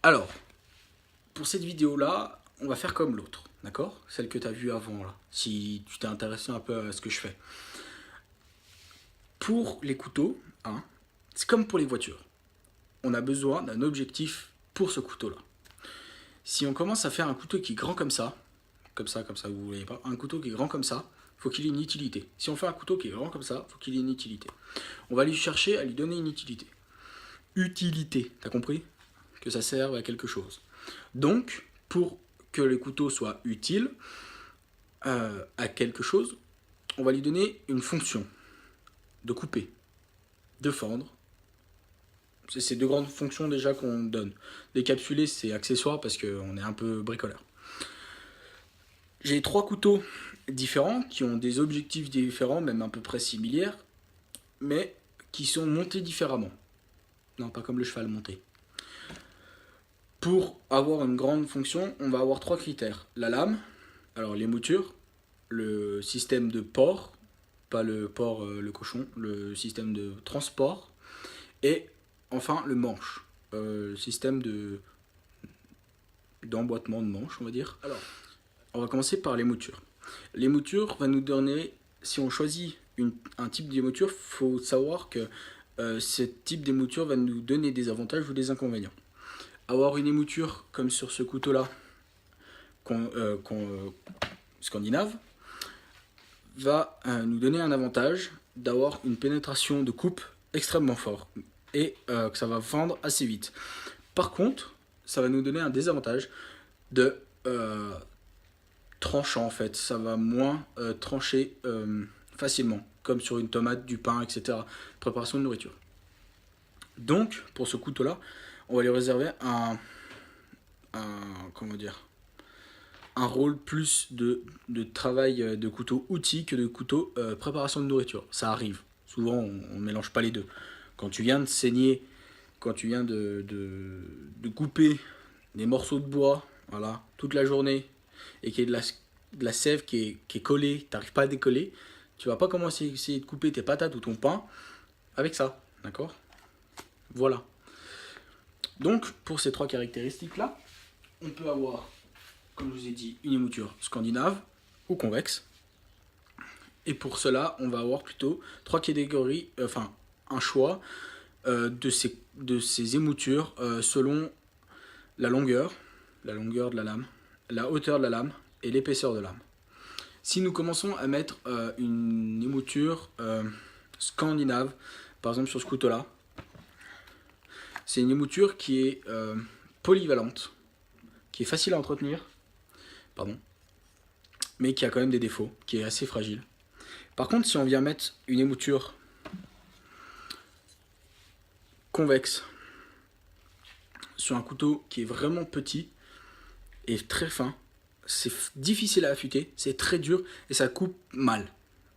Alors, pour cette vidéo-là, on va faire comme l'autre, d'accord? Celle que tu as vue avant, là, si tu t'es intéressé un peu à ce que je fais. Pour les couteaux, hein, c'est comme pour les voitures. On a besoin d'un objectif pour ce couteau-là. Si on commence à faire un couteau qui est grand comme ça, vous voyez pas, un couteau qui est grand comme ça, il faut qu'il ait une utilité. Si on fait un couteau qui est grand comme ça, il faut qu'il ait une utilité. On va lui chercher à lui donner une utilité. Utilité, t'as compris? Que ça serve à quelque chose. Donc, pour que le couteau soit utile à quelque chose, on va lui donner une fonction de couper, de fendre. C'est ces deux grandes fonctions déjà qu'on donne. Décapsuler, c'est accessoire parce qu'on est un peu bricoleur. J'ai trois couteaux différents qui ont des objectifs différents, même à peu près similaires, mais qui sont montés différemment. Non, pas comme le cheval monté. Pour avoir une grande fonction, on va avoir trois critères. La lame, alors les moutures, le système de port, pas le port, le cochon, le système de transport, et enfin le manche, système d'emboîtement de manche, on va dire. Alors, on va commencer par les moutures. Les moutures vont nous donner, si on choisit un type de mouture, il faut savoir que ce type de mouture va nous donner des avantages ou des inconvénients. Avoir une émouture comme sur ce couteau-là, scandinave, va nous donner un avantage d'avoir une pénétration de coupe extrêmement fort et que ça va fendre assez vite. Par contre, ça va nous donner un désavantage de tranchant en fait. Ça va moins trancher facilement, comme sur une tomate, du pain, etc. Préparation de nourriture. Donc, pour ce couteau-là, on va lui réserver comment dire, un rôle plus de travail de couteau outil que de couteau préparation de nourriture. Ça arrive. Souvent, on ne mélange pas les deux. Quand tu viens de saigner, quand tu viens de couper des morceaux de bois, voilà, toute la journée, et qu'il y a de la sève qui est collée, tu n'arrives pas à décoller, tu vas pas commencer à essayer de couper tes patates ou ton pain avec ça, d'accord? Voilà. Donc, pour ces trois caractéristiques-là, on peut avoir, comme je vous ai dit, une émouture scandinave ou convexe. Et pour cela, on va avoir plutôt trois catégories, enfin, un choix de ces émoutures selon la longueur de la lame, la hauteur de la lame et l'épaisseur de la lame. Si nous commençons à mettre une émouture scandinave, par exemple sur ce couteau-là, c'est une émouture qui est polyvalente, qui est facile à entretenir, mais qui a quand même des défauts, qui est assez fragile. Par contre, si on vient mettre une émouture convexe sur un couteau qui est vraiment petit et très fin, c'est difficile à affûter, c'est très dur et ça coupe mal.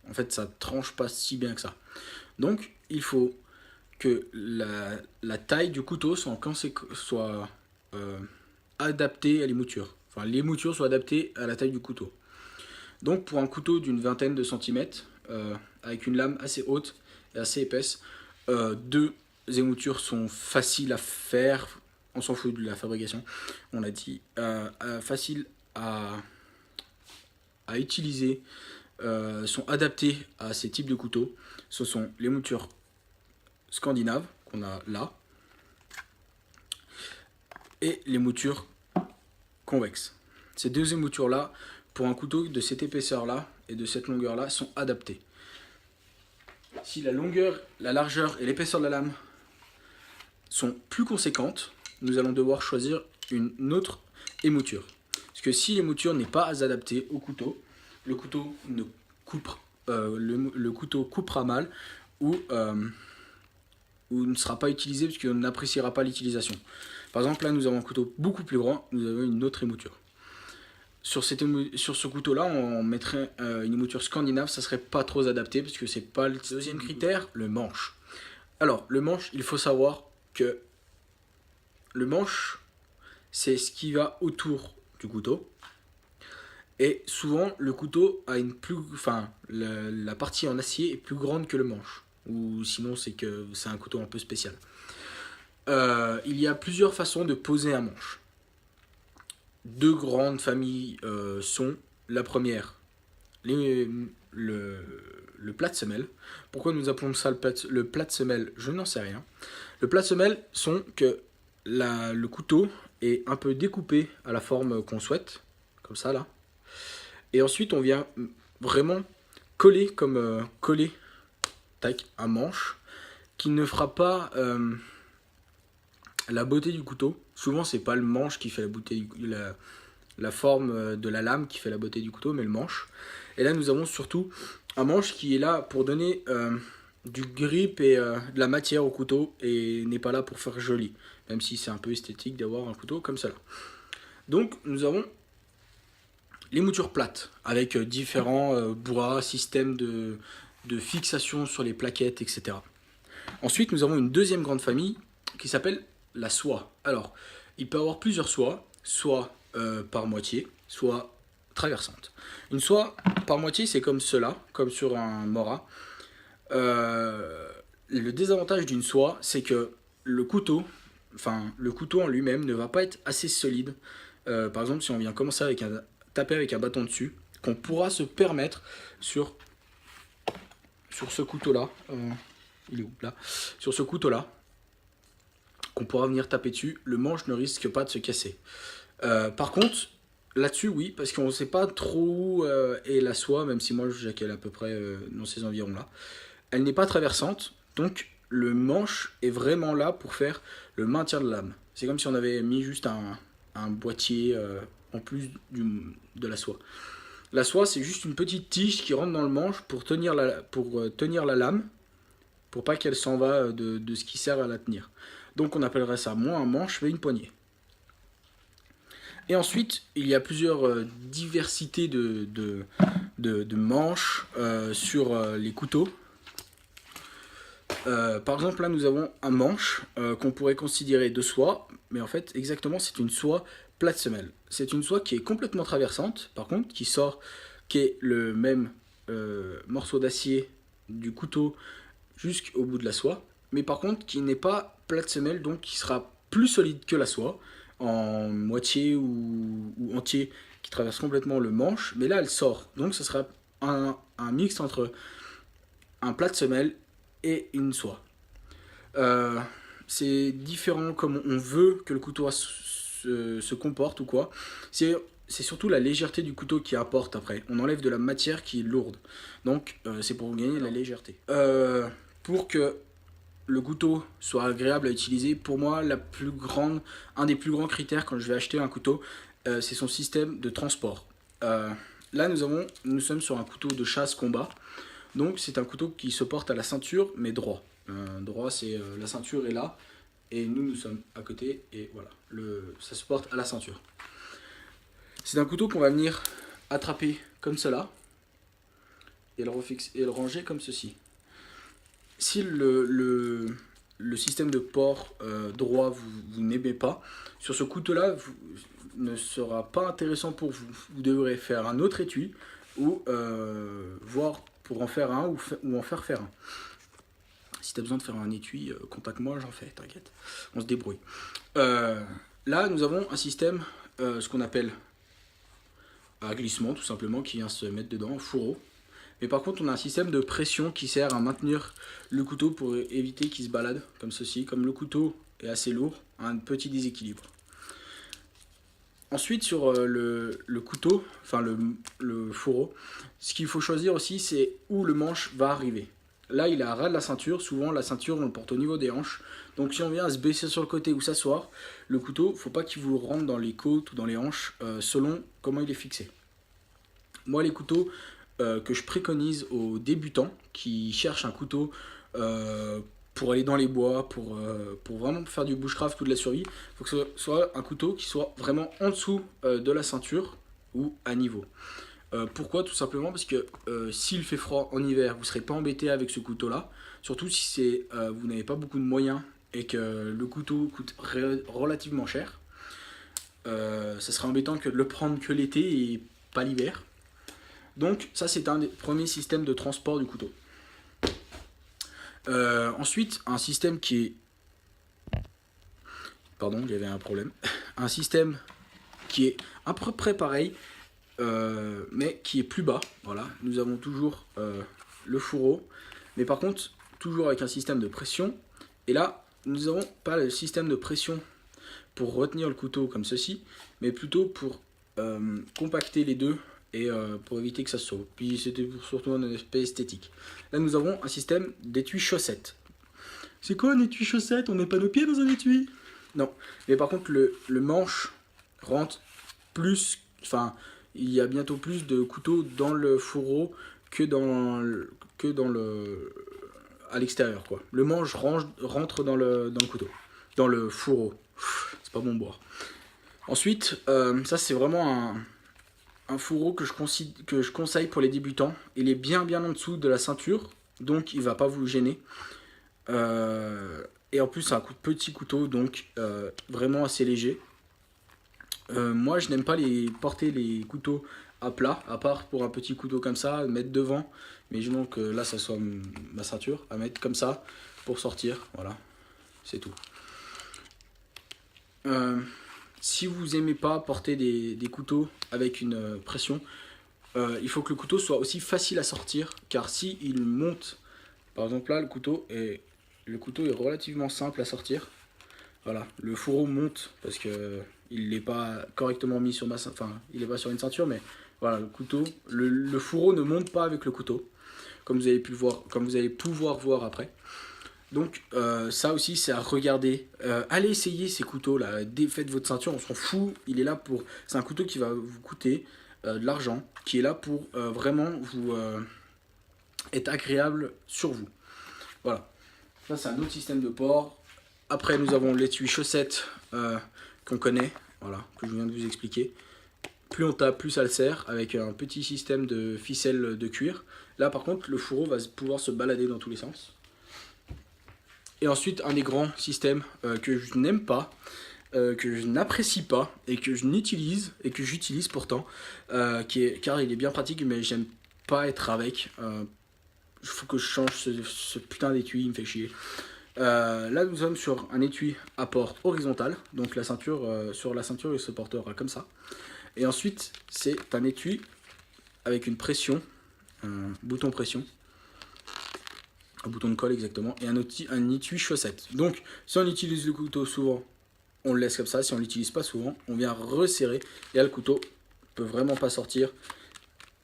En fait, ça tranche pas si bien que ça. Donc, il faut que la taille du couteau soit adaptée à l'émouture. Enfin, l'émouture soit adaptée à la taille du couteau. Donc, pour un couteau d'une vingtaine de centimètres, avec une lame assez haute et assez épaisse, deux émoutures sont faciles à faire. On s'en fout de la fabrication, on a dit. Facile à utiliser, sont adaptés à ces types de couteaux. Ce sont les moutures scandinaves qu'on a là et les moutures convexes. Ces deux émoutures là, pour un couteau de cette épaisseur là et de cette longueur là, sont adaptées. Si la longueur, la largeur et l'épaisseur de la lame sont plus conséquentes, nous allons devoir choisir une autre émouture. Parce que si l'émouture n'est pas adaptée au couteau, le couteau coupera mal ou ne sera pas utilisé parce qu'on n'appréciera pas l'utilisation. Par exemple, là, nous avons un couteau beaucoup plus grand, nous avons une autre émouture. Sur ce couteau-là, on mettrait une émouture scandinave, ça serait pas trop adapté parce que c'est pas le deuxième critère, le manche. Alors, le manche, il faut savoir que le manche, c'est ce qui va autour du couteau. Et souvent, le couteau a la partie en acier est plus grande que le manche. Ou sinon, c'est que c'est un couteau un peu spécial. il y a plusieurs façons de poser un manche. Deux grandes familles sont la première, les, le, le plat de semelle. Pourquoi nous appelons ça le plat de semelle? Je n'en sais rien. Le plat de semelle sont que le couteau est un peu découpé à la forme qu'on souhaite, comme ça là. Et ensuite on vient vraiment coller coller tac, un manche qui ne fera pas la beauté du couteau. Souvent c'est pas le manche qui fait la beauté la forme de la lame qui fait la beauté du couteau, mais le manche. Et là nous avons surtout un manche qui est là pour donner du grip et de la matière au couteau et n'est pas là pour faire joli, même si c'est un peu esthétique d'avoir un couteau comme ça là. Donc nous avons les moutures plates avec différents bois, systèmes de fixation sur les plaquettes, etc. Ensuite nous avons une deuxième grande famille qui s'appelle la soie. Alors il peut y avoir plusieurs soies, soit par moitié, soit traversante. Une soie par moitié, c'est comme cela, comme sur un mora. Le désavantage d'une soie, c'est que le couteau en lui-même ne va pas être assez solide. Par exemple, si on vient commencer avec taper avec un bâton dessus, qu'on pourra se permettre sur ce couteau-là, il est où là? Sur ce couteau-là, qu'on pourra venir taper dessus, le manche ne risque pas de se casser. Par contre, là-dessus, oui, parce qu'on ne sait pas trop où est la soie, même si moi je sais qu'elle est à peu près dans ces environs-là. Elle n'est pas traversante, donc le manche est vraiment là pour faire le maintien de lame. C'est comme si on avait mis juste un boîtier en plus de la soie. La soie, c'est juste une petite tige qui rentre dans le manche pour tenir la lame, pour pas qu'elle s'en va de ce qui sert à la tenir. Donc on appellerait ça moins un manche, mais une poignée. Et ensuite, il y a plusieurs diversités de manches sur les couteaux. Par exemple, là, nous avons un manche qu'on pourrait considérer de soie, mais en fait, exactement, c'est une soie plate semelle. C'est une soie qui est complètement traversante, par contre, qui est le même morceau d'acier du couteau jusqu'au bout de la soie, mais par contre, qui n'est pas plate semelle, donc qui sera plus solide que la soie, en moitié ou entier, qui traverse complètement le manche, mais là, elle sort. Donc, ce sera un mix entre un plat de semelle et une soie. C'est différent comme on veut que le couteau se comporte ou quoi. C'est surtout la légèreté du couteau qui apporte après. On enlève de la matière qui est lourde. Donc c'est pour gagner la légèreté. Pour que le couteau soit agréable à utiliser, pour moi un des plus grands critères quand je vais acheter un couteau, c'est son système de transport. Là nous sommes sur un couteau de chasse combat. Donc c'est un couteau qui se porte à la ceinture mais droit. Droit c'est la ceinture est là et nous sommes à côté et voilà, ça se porte à la ceinture. C'est un couteau qu'on va venir attraper comme cela et le ranger comme ceci. Si le système de port droit vous n'aimez pas, sur ce couteau là ne sera pas intéressant pour vous. Vous devrez faire un autre étui ou voir pour en faire un ou en faire un. Si tu as besoin de faire un étui, contacte-moi, j'en fais, t'inquiète, on se débrouille. Là, nous avons un système, ce qu'on appelle un glissement, tout simplement, qui vient se mettre dedans, un fourreau. Mais par contre, on a un système de pression qui sert à maintenir le couteau pour éviter qu'il se balade, comme ceci. Comme le couteau est assez lourd, un petit déséquilibre. Ensuite, sur le couteau, enfin le fourreau, ce qu'il faut choisir aussi, c'est où le manche va arriver. Là, il est à ras de la ceinture. Souvent, la ceinture, on le porte au niveau des hanches. Donc, si on vient à se baisser sur le côté ou s'asseoir, le couteau, il ne faut pas qu'il vous rentre dans les côtes ou dans les hanches selon comment il est fixé. Moi, les couteaux que je préconise aux débutants qui cherchent un couteau pour aller dans les bois, pour vraiment faire du bushcraft ou de la survie, il faut que ce soit un couteau qui soit vraiment en dessous de la ceinture ou à niveau. Pourquoi? Tout simplement parce que s'il fait froid en hiver, vous ne serez pas embêté avec ce couteau-là. Surtout si vous n'avez pas beaucoup de moyens et que le couteau coûte relativement cher. Ça serait embêtant que de le prendre que l'été et pas l'hiver. Donc ça, c'est un des premiers systèmes de transport du couteau. Ensuite, un système qui est Pardon, il y avait un problème. Un système qui est à peu près pareil, mais qui est plus bas. Voilà, nous avons toujours le fourreau, mais par contre, toujours avec un système de pression. Et là, nous n'avons pas le système de pression pour retenir le couteau comme ceci, mais plutôt pour compacter les deux et pour éviter que ça se sauve. Puis c'était surtout un aspect esthétique. Là, nous avons un système d'étui chaussette. C'est quoi un étui chaussette? On met pas nos pieds dans un étui? Non, mais par contre, le manche rentre plus. Enfin, il y a bientôt plus de couteaux dans le fourreau que dans le à l'extérieur, quoi. Le manche rentre dans le couteau, dans le fourreau. C'est pas bon de boire. Ensuite, ça c'est vraiment un fourreau que je conseille pour les débutants. Il est bien en dessous de la ceinture, donc il va pas vous gêner. Et en plus c'est un petit couteau, donc vraiment assez léger. Moi je n'aime pas porter les couteaux à plat, à part pour un petit couteau comme ça, mettre devant. Mais je veux que là ça soit ma ceinture, à mettre comme ça pour sortir. Voilà, c'est tout. Si vous aimez pas porter des couteaux avec une pression, il faut que le couteau soit aussi facile à sortir, car si il monte, par exemple là le couteau est relativement simple à sortir. Voilà, le fourreau monte parce que il n'est pas correctement mis sur il n'est pas sur une ceinture, mais voilà, le couteau, le fourreau ne monte pas avec le couteau, comme vous allez pouvoir voir après. Donc ça aussi c'est à regarder. Allez essayer ces couteaux là, faites votre ceinture, on s'en fout. Il est là pour. C'est un couteau qui va vous coûter de l'argent, qui est là pour vraiment vous être agréable sur vous. Voilà. Ça c'est un autre système de port. Après nous avons l'étui chaussette qu'on connaît, voilà, que je viens de vous expliquer. Plus on tape, plus ça le serre, avec un petit système de ficelle de cuir. Là par contre le fourreau va pouvoir se balader dans tous les sens. Et ensuite, un des grands systèmes que je n'aime pas, que je n'apprécie pas, et que je n'utilise, et que j'utilise pourtant, car il est bien pratique, mais j'aime pas être avec. Il faut que je change ce putain d'étui, il me fait chier. Là, nous sommes sur un étui à porte horizontale, donc la ceinture, sur la ceinture, il se portera comme ça. Et ensuite, c'est un étui avec une pression, un bouton pression. Un bouton de colle exactement, et un étui chaussette. Donc si on utilise le couteau souvent, on le laisse comme ça. Si on l'utilise pas souvent, on vient resserrer, et là le couteau peut vraiment pas sortir.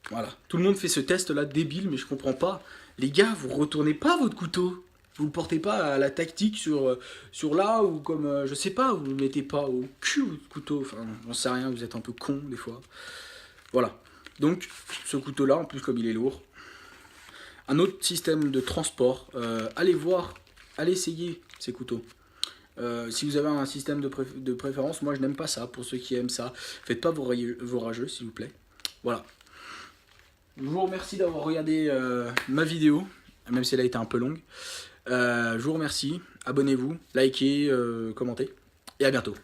Voilà, tout le monde fait ce test là débile, mais je comprends pas. Les gars, vous retournez pas votre couteau, vous le portez pas à la tactique sur là, ou comme je sais pas, vous le mettez pas au cul votre couteau. Enfin, j'en sais rien, vous êtes un peu con des fois. Voilà, donc ce couteau là, en plus comme il est lourd. Un autre système de transport, allez essayer ces couteaux. Si vous avez un système de préférence, moi je n'aime pas ça. Pour ceux qui aiment ça, faites pas vos rageux s'il vous plaît. Voilà. Je vous remercie d'avoir regardé ma vidéo, même si elle a été un peu longue. Je vous remercie, abonnez-vous, likez, commentez, et à bientôt.